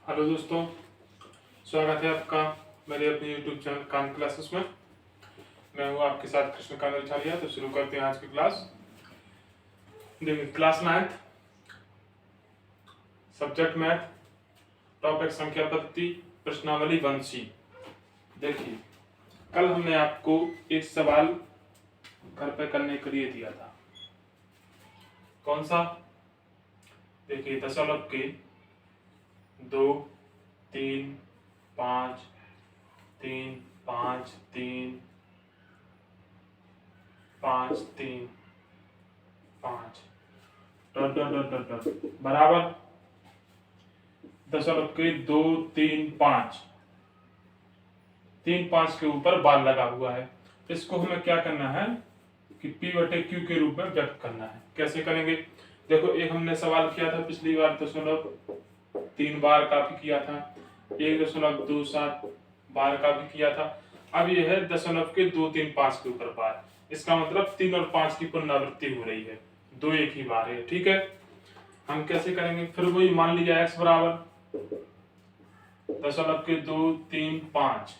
Hello दोस्तों, स्वागत है आपका मेरे अपने YouTube चैनल कान क्लासेस में। मैं हूँ आपके साथ कृष्णकांत रिछालिया। तो शुरू करते हैं आज की क्लास। देखिए, क्लास 9, सब्जेक्ट मैथ, टॉपिक संख्या पद्धति, प्रश्नावली 1C। देखिए, कल हमने आपको एक सवाल घर पे करने के लिए दिया था। कौन सा? देखिए, दशमलव के 2, 3, 5, 3, 5, 3, 5, 3, 5 dot dot dot dot dot बराबर दशमलव के 2, 3, 5, 3, 5 के ऊपर बार लगा हुआ है। इसको हमें क्या करना है कि P/Q के रूप में व्यक्त करना है। कैसे करेंगे? देखो, एक हमने सवाल किया था पिछली बार 0.3 बार का भी किया था, 1.27 बार का भी किया था। अब यह है दशमलव के 2, 3, 5 के ऊपर बार। इसका मतलब 3 और 5 की पुनरावृत्ति हो रही है, दो एक ही बार है। ठीक है, हम कैसे करेंगे? फिर वही मान लिया x बराबर दशमलव के 2, 3, 5,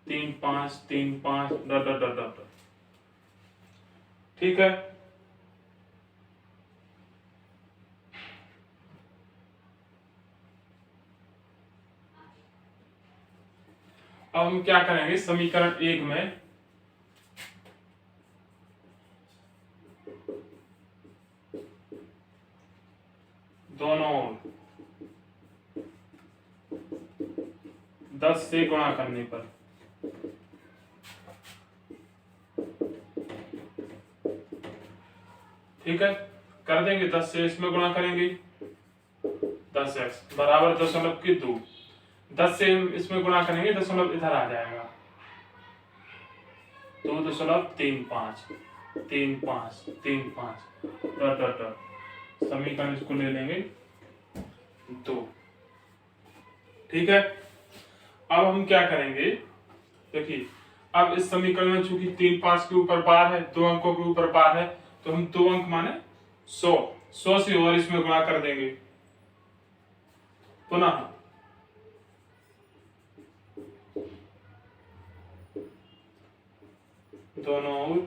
3, 5, 3, 5 डॉट डॉट डॉट डॉट। ठीक है, अब हम क्या करेंगे? समीकरण 1 में दोनों 10 से गुणा करने पर ठीक है, कर देंगे। 10 से इसमें गुणा करेंगे, 10x बराबर दशमलव के 2। 10 से इसमें गुणा करेंगे, दशमलव इधर आ जाएगा, 2.35, 3, 5, 3, 5 डॉट डॉट डॉट। समीकरण इसको ले लेंगे 2। ठीक है, अब हम क्या करेंगे? देखिए, अब इस समीकरण में चूंकि 3, 5 के ऊपर बार है, 2 अंकों के ऊपर बार है, तो हम 2 अंक माने 100 से और इसमें गुणा कर देंगे। पुनः दोनों ओर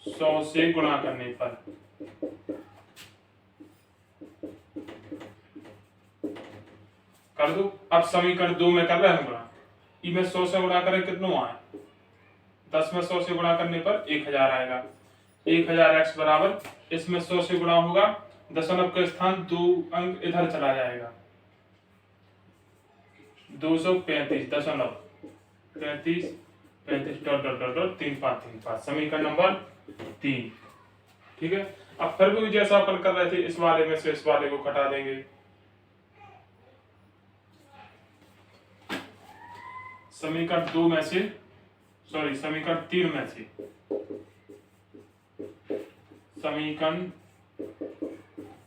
100 से गुणा करने पर कर दो। अब समीकरण 2 में कर रहे हैं गुणा, ई में 100 से गुणा करें कितना आए? 10 में 100 से गुणा करने पर 1000 आएगा। 1000x बराबर इसमें 100 से गुणा होगा, दशमलव का स्थान 2 अंक इधर चला जाएगा, 235.35 डॉट डॉट डॉट डॉट 3, 5, 3, 5। समीकरण नंबर 3। ठीक है, अब फिर भी जैसा अपन कर रहे थे, इस वाले में से इस वाले को घटा देंगे। समीकरण 2 में से समीकरण 3 में से समीकरण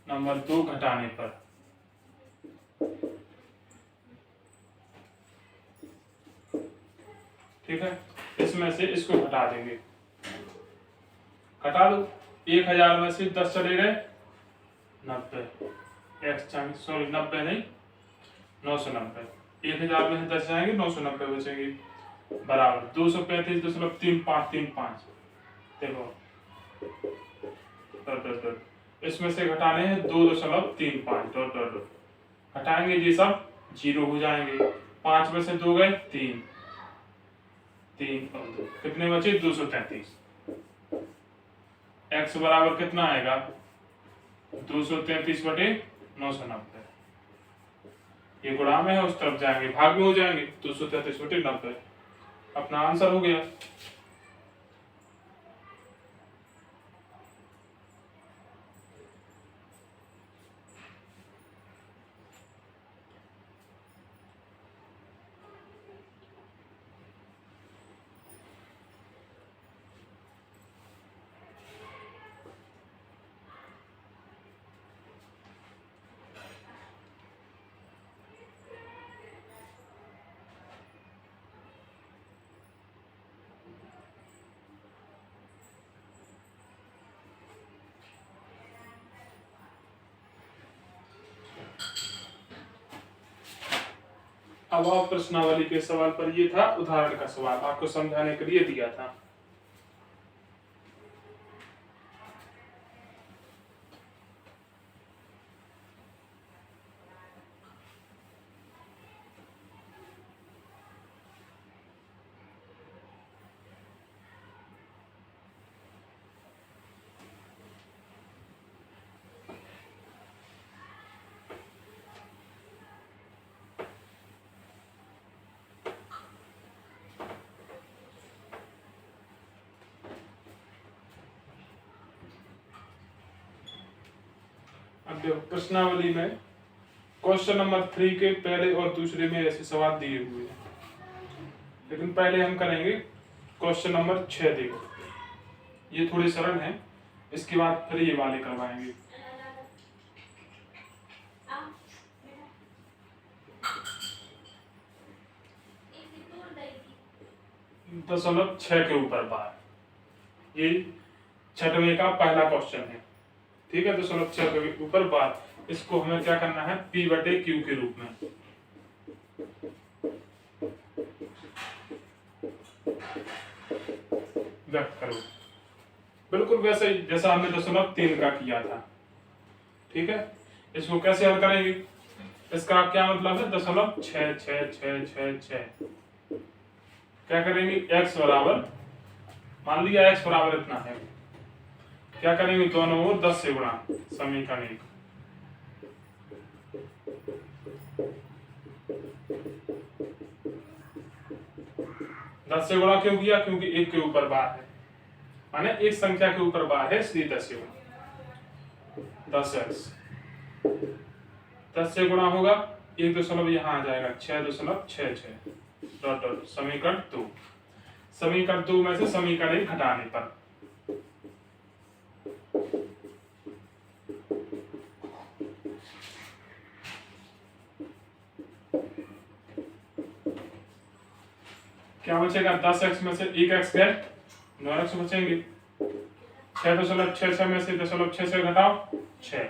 नंबर 2 घटाने पर ठीक है, इसमें से इसको घटा देंगे। घटा दो, 1000 में से 10 चले गए 90, 90 नहीं 990। 1000 में से 10 जाएंगे, 990 बचेंगे, बराबर 235.3535। देखो, इसमें से घटाने हैं 2.35 डॉट डॉट डॉट। घटाएंगे, ये सब 0 हो जाएंगे। 5 में से 2 गए 3, 3 और 2 कितने बचे? 233। x बराबर कितना आएगा? 233/990। ये गुणा में है, उस तरफ जाएंगे, भाग में हो जाएंगे, 233/90। अपना आंसर हो गया। अब आप प्रश्नावली के सवाल पर, ये था उदाहरण का सवाल, आपको समझाने के लिए दिया था। अब देखो प्रश्नावली में क्वेश्चन नंबर 3 के पहले और दूसरे में ऐसे सवाल दिए हुए हैं, लेकिन पहले हम करेंगे क्वेश्चन नंबर 6। देखो ये थोड़े सरल हैं, इसके बाद फिर ये वाले करवाएंगे। दशमलव 6 के ऊपर बार, ये छठवें का पहला क्वेश्चन है। ठीक है, दशमलव 6 के ऊपर बार, इसको हमें क्या करना है, P बटे Q के रूप में व्यक्त करो, बिल्कुल वैसे ही जैसा हमने दशमलव 3 का किया था। ठीक है, इसको कैसे हल करेंगे, इसका क्या मतलब है, दशमलव 6 6 6 6 6, क्या करेंगे, x बराबर, मान लिया x बराबर इतना है, क्या करेंगे, दोनों ओर 10 से गुणा, समीकरण 1। दस से गुणा क्यों किया, क्योंकि 1 के ऊपर बार है, माने एक संख्या के ऊपर बार है, इसलिए 10 से गुणा, 10 से गुणा होगा, 1 दशमलव यहाँ आ जाएगा, 6.66 डॉट डॉट, समीकरण 2। समीकरण 2 में से समीकरण 1 घटाने पर क्या बचेगा, 10x में से 1x गए, 9x बचेंगे, 6.66 में से 0.6 से घटाओ 6,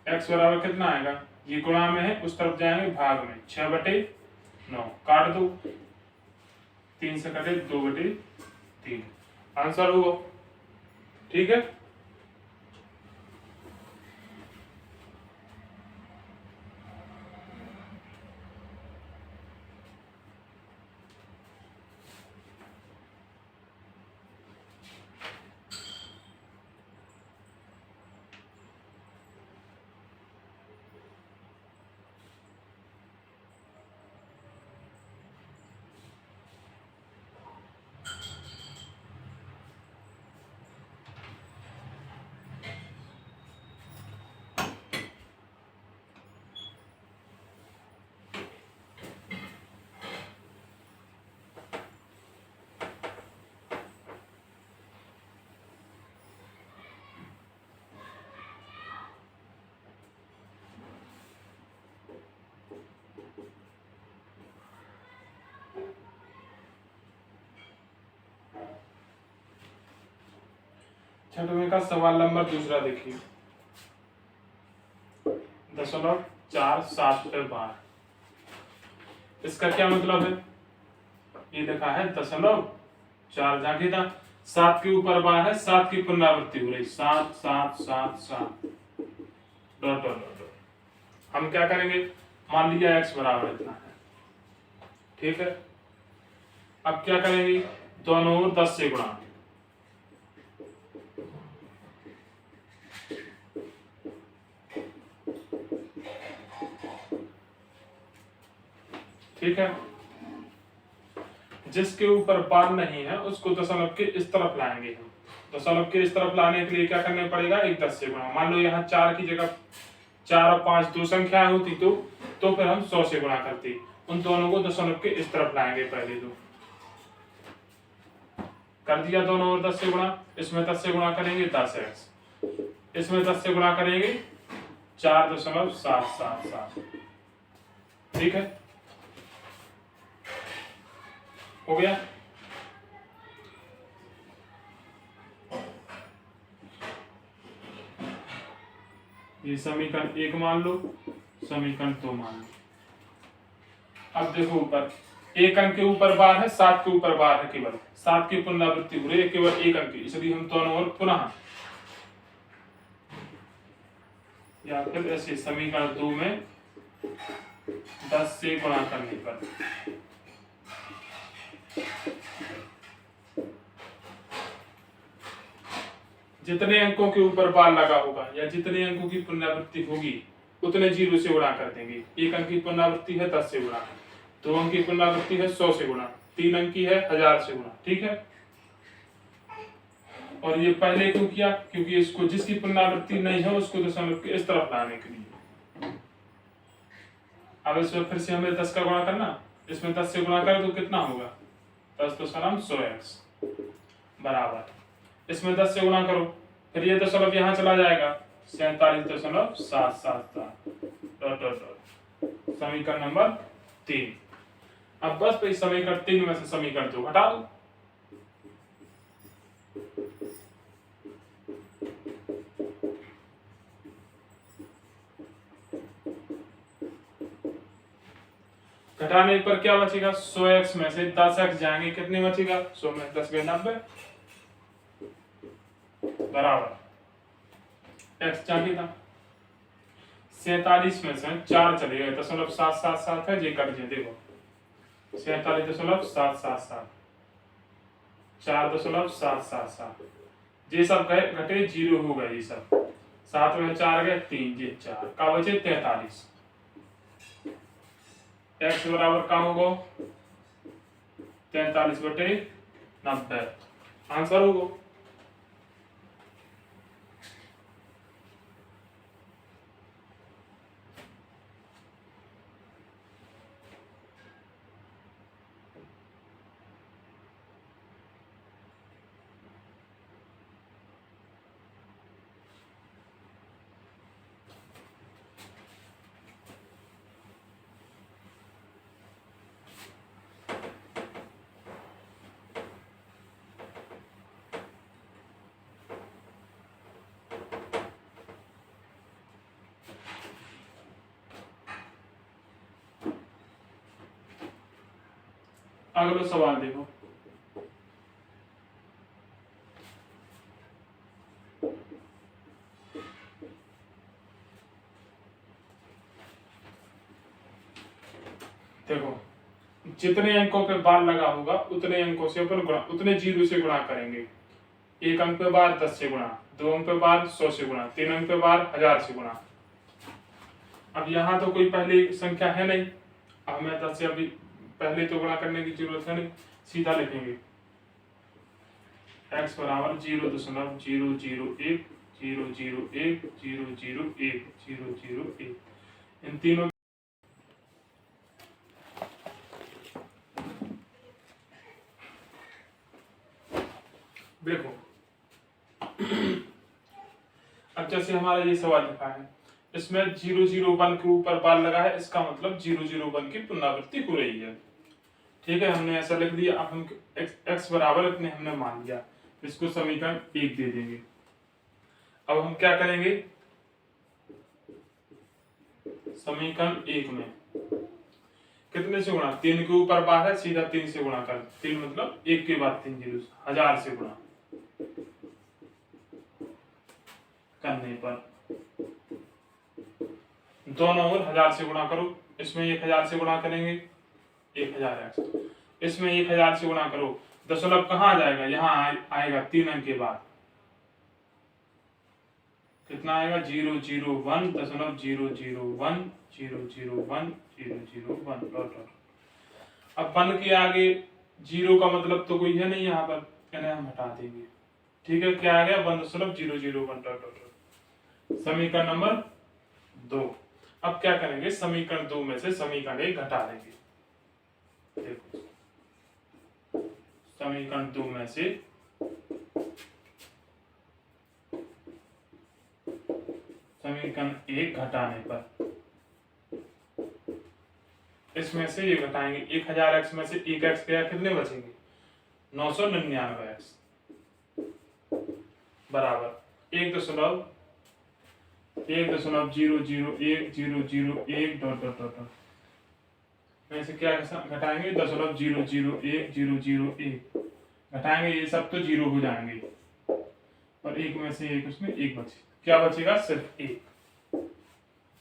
x बराबर कितना आएगा, ये गुणा में है, उस तरफ जाएंगे भाग में, 6/9, काट दो, 3 से कटे 2/3, आंसर हुआ। ठीक है, छठवें का सवाल नंबर दूसरा देखिए, 0.47 पे बार, इसका क्या मतलब है, ये लिखा है 0.4 जाके था, 7 के ऊपर बार है, 7 की पुनरावृत्ति हो रही, 7 7 7 7 डॉट डॉट डॉट। हम क्या करेंगे, मान लिया x बराबर इतना है, ठीक है, अब क्या करेंगे, दोनों ओर 10 से गुणा, ठीक है, जिसके ऊपर बार नहीं है उसको दशमलव के इस तरफ लाएंगे हम, दशमलव के इस तरफ लाने के लिए क्या करना पड़ेगा, एक 10 से गुणा, मान लो यहाँ 4 की जगह 4 और 5 दो संख्याएं होती तो फिर हम 100 से गुणा करते, उन दोनों को दशमलव के इस तरफ लाएंगे, पहले तो कर दिया, दोनों ओर 10 से गुणा, इसमें 10 से गुणा करेंगे 10x, इसमें 10 से गुणा करेंगे 4.777, ठीक है, हो गया। ये समीकरण 1 मान लो, समीकरण 2 मान लो। अब देखो ऊपर एक अंक के ऊपर बार है, 7 के ऊपर बार है, केवल 7 की पुनरावृत्ति हो रही है, केवल एक अंक की, इसलिए हम दोनों ओर पुनः या फिर ऐसे समीकरण 2 में 10 से गुणा करने पर जितने अंकों के ऊपर बार लगा होगा या जितने अंकों की पुनरावृत्ति होगी उतने 0 से गुणा कर देंगे। एक अंक की पुनरावृत्ति है 10 से गुणा, 2 अंक की पुनरावृत्ति है 100 से गुणा, 3 अंक की है 1000 से गुणा। ठीक है, और ये पहले क्यों किया? क्योंकि इसको जिसकी पुनरावृत्ति नहीं है उसको दशमलव के इस तरफ लाने के लिए। अब इसमें फिर से हमें 10 का गुणा करना, इसमें 10 से गुणा करें तो कितना होगा? 10 तो सलाम 100x बराबर, इसमें 10 से गुणा करो, फिर ये दशमलव यहाँ चला जाएगा 47.777 समीकरण नंबर 3। अब बस इस समीकरण 3 में से समीकरण 2 घटा दो। घटाने पर क्या बचेगा? 100x में से 10x जाएंगे, कितने बचेगा? 100 में 10 गए 90 बराबर x चाहिए था। 47 में से 4 चले गए, 0.777 है, जे कर दिए, देखो 47.777 4.777 ये सब गए घटे 0 हो गए, ये सब 7 में 4 गए 3, ये 4 का बचे 43। x बराबर का होगा 43/90 आंसर होगा। अगला सवाल देखो, देखो जितने अंकों पे बार लगा होगा उतने अंकों से अपन गुणा, उतने 0 से गुणा करेंगे। एक अंक पे बार 10 से गुणा, 2 अंक पे बार 100 से गुणा, 3 अंक पे बार 1000 से गुणा। अब यहाँ तो कोई पहली संख्या है नहीं, हमें 10 से अभी पहले तो गुणा करने की जरूरत है नहीं, सीधा लिखेंगे x बराबर 0.001 001 001 001 इन तीनों। देखो अब जैसे हमारा ये सवाल लिखा है, इसमें 001 के ऊपर बार लगा है, इसका मतलब 001 की पुनरावृत्ति हो रही है। ठीक है, हमने ऐसा लिख दिया। अब हम x बराबर इतने हमने मान लिया, इसको समीकरण 1 दे देंगे। अब हम क्या करेंगे? समीकरण 1 में कितने से गुणा? 3 के ऊपर बार है, सीधा 3 से गुणा कर, 3 मतलब 1 के बाद 3 जीरो, 1000 से गुणा करने पर दोनों ओर 1000 से गुणा करो। इसमें 1000 से गुणा करेंगे 1000x, इसमें 1000 से गुणा करो, दशमलव कहाँ आ जाएगा? यहाँ आएगा 3 अंक के बाद, कितना आएगा? 001.001 अब 1 के आगे 0 का मतलब तो कोई है नहीं यहाँ पर, इन्हें हम हटा देंगे। ठीक है, क्या आ गया? 1.001 समीकरण नंबर 2। अब क्या करेंगे? समीकरण 2 में से समीकरण 1 घटा देंगे। देखो समीकरण 2 में से समीकरण 1 घटाने पर इसमें से ये घटाएंगे, 1000x में से 1x गया, कितने बचेंगे? 999x बराबर 1.001 001 डॉट डॉट डॉट में से क्या घटाएंगे, 0.001 घटाएंगे, ये सब तो जीरो हो जाएंगे और एक में से एक, उसमें एक बचे, क्या बचेगा, सिर्फ एक।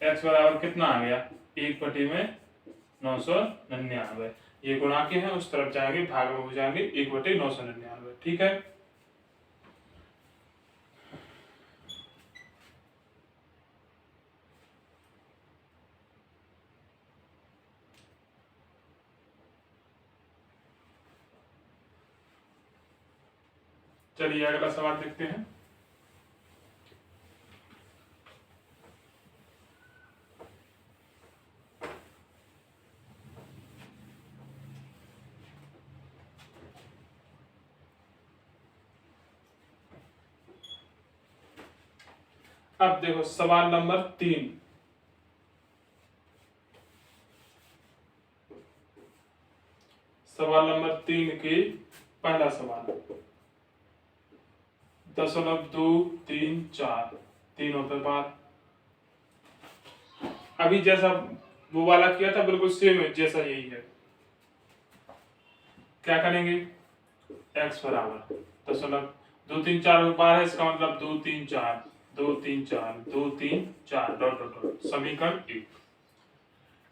x बराबर कितना आ गया, 1/999। ये गुणा के हैं, उस तरफ जाएंगे, भाग में हो जाएंगे, 1/999। ठीक है। चलिए अगला सवाल देखते हैं। अब देखो सवाल नंबर 3। सवाल नंबर 3 के पहला सवाल, 0.234 तीनों पे बार। अभी जैसा वो वाला किया था बिल्कुल सेम है, जैसा यही है। क्या करेंगे, x बराबर 0.234 बार है, इसका मतलब 234 234 234 डॉट डॉट डॉट, समीकरण 1।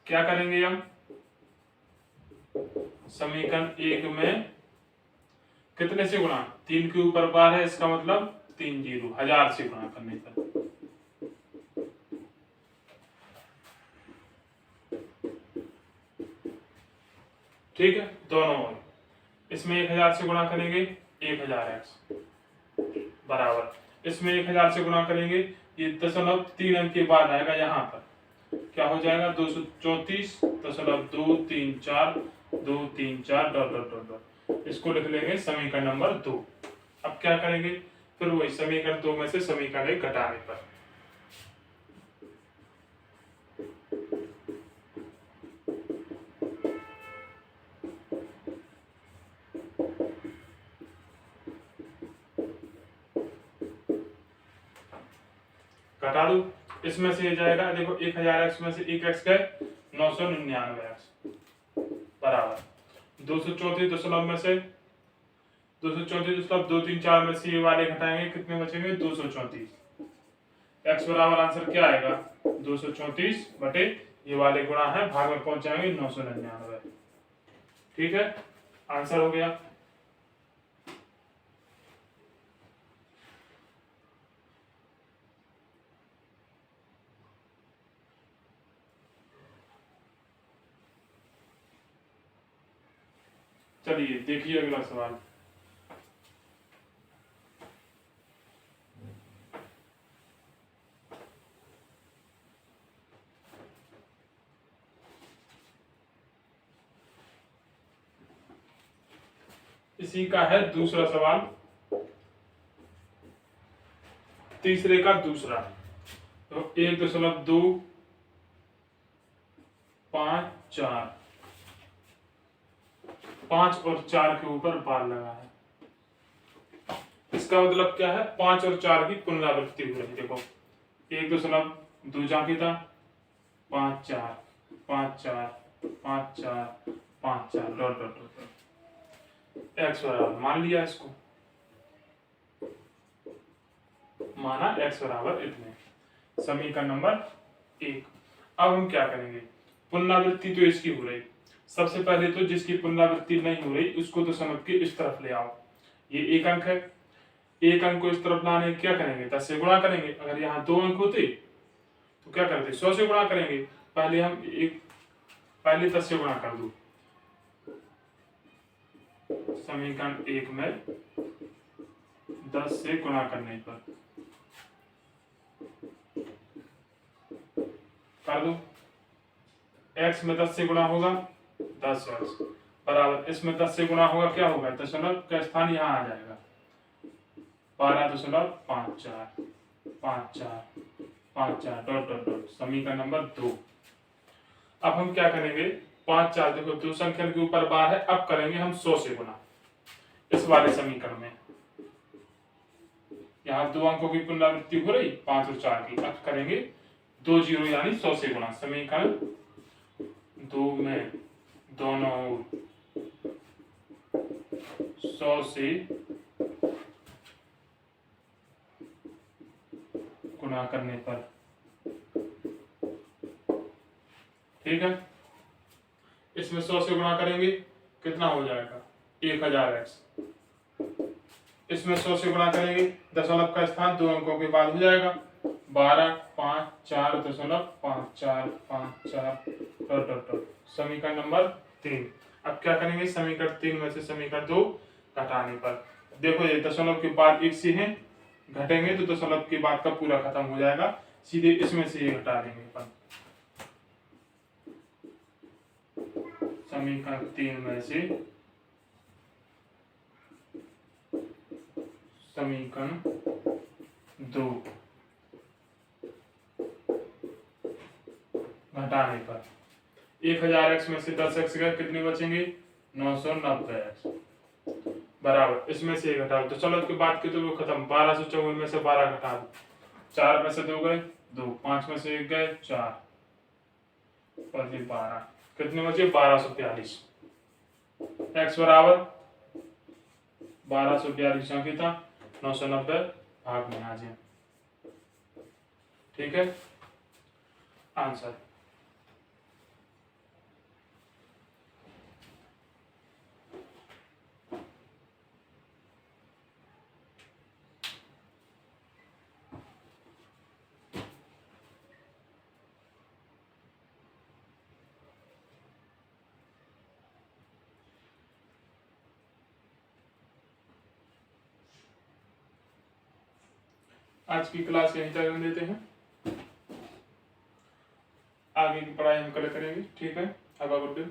क्या करेंगे हम, समीकरण 1 में कितने से गुणा, 3 के ऊपर बार है, इसका मतलब 3 जीरो, 1000 से गुणा करने पर। ठीक है, दोनों ओर इसमें 1000 से गुणा करेंगे, 1000x बराबर, इसमें 1000 से गुणा करेंगे, ये 0.3 अंक के बाद आएगा, यहाँ पर क्या हो जाएगा, 234.234 234 डॉट डॉट डॉट डॉट, इसको लिख लेंगे समीकरण नंबर 2। अब क्या करेंगे, फिर वही समीकरण 2 में से समीकरण 1 घटाने पर। घटा दो, इसमें से ये जाएगा, देखो 1000x में से 1x गए, 999x बराबर 234 में से 234.234 में से ये वाले घटाएंगे, कितने बचेंगे, 234। x बराबर आंसर क्या आएगा, 234 बटे ये वाले गुणा है, भाग में पहुंच जाएंगे 999। ठीक है, आंसर हो गया। चलिए देखिए अगला सवाल। इसी का है दूसरा सवाल, तीसरे का दूसरा। तो 1.254 5 और 4 के ऊपर बार लगा है, इसका मतलब क्या है, 5 और 4 की पुनरावृत्ति हो रही है। देखो 1.2 जाके था, 5 4 5 4 5 4 5 4 डॉट डॉट डॉट, एक्स बराबर मान लिया, इसको माना x बराबर इतने, समीकरण नंबर 1। अब हम क्या करेंगे, पुनरावृत्ति तो इसकी हो रही, सबसे पहले तो जिसकी पुनरावृत्ति नहीं हो रही उसको तो समझ के इस तरफ ले आओ। ये एक अंक है, एक अंक को इस तरफ लाने क्या करेंगे, 10 से गुणा करेंगे। अगर यहाँ 2 अंक होते तो क्या करते, 100 से गुणा करेंगे। पहले 10 से गुणा कर दो, समीकरण 1 में 10 से गुणा करने पर कर दो, x में 10 से गुणा होगा 10x बराबर, इसमें 10 से गुणा होगा, क्या होगा, दशमलव का स्थान यहाँ आ जाएगा, 12.54 54 डॉट डॉट डॉट, समीकरण नंबर 2। अब हम क्या करेंगे, 5 4 देखो 2 संख्या के ऊपर बार है, अब करेंगे हम 100 से गुणा इस वाले समीकरण में। यहाँ 2 अंकों की पुनरावृत्ति हो रही, 5 और 4 की, अब करेंगे 2 जीरो यानी 100 से गुणा, समीकरण 2 में दोनों ओर 100 से गुणा करने पर। ठीक है, इसमें 100 से गुणा करेंगे कितना हो जाएगा 1000x। इसमें 100 से गुणा करेंगे, दशमलव का स्थान 2 अंकों के बाद हो जाएगा 12 5 4 दशमलव 5 4 5 4 डॉट डॉट डॉट। समीकरण नंबर 3। अब क्या करेंगे, समीकरण 3 में से समीकरण 2 घटाने पर। देखो ये दशमलव के बाद एक से है, घटेंगे तो दशमलव के बाद का पूरा खत्म हो जाएगा, सीधे इसमें से ये घटा देंगे अपन। समीकरण 3 में से समीकरण 2 घटाने पर 1000x में से 10x गए, कितने बचेंगे 990x बराबर। इसमें से घटाओ तो चलो के बाद के तो वो खत्म। 1254 में से 12 घटा दो, 4 में से 2 गए 2, 5 में से 1 गए 4 और ये 12, कितने बचे 1242। x बराबर 1242 की था 990 भाग में आ जाए। ठीक है, आंसर। आज की क्लास यहीं तक हम देते हैं, आगे की पढ़ाई हम कल करेंगे। ठीक है, हैव अ गुड डे।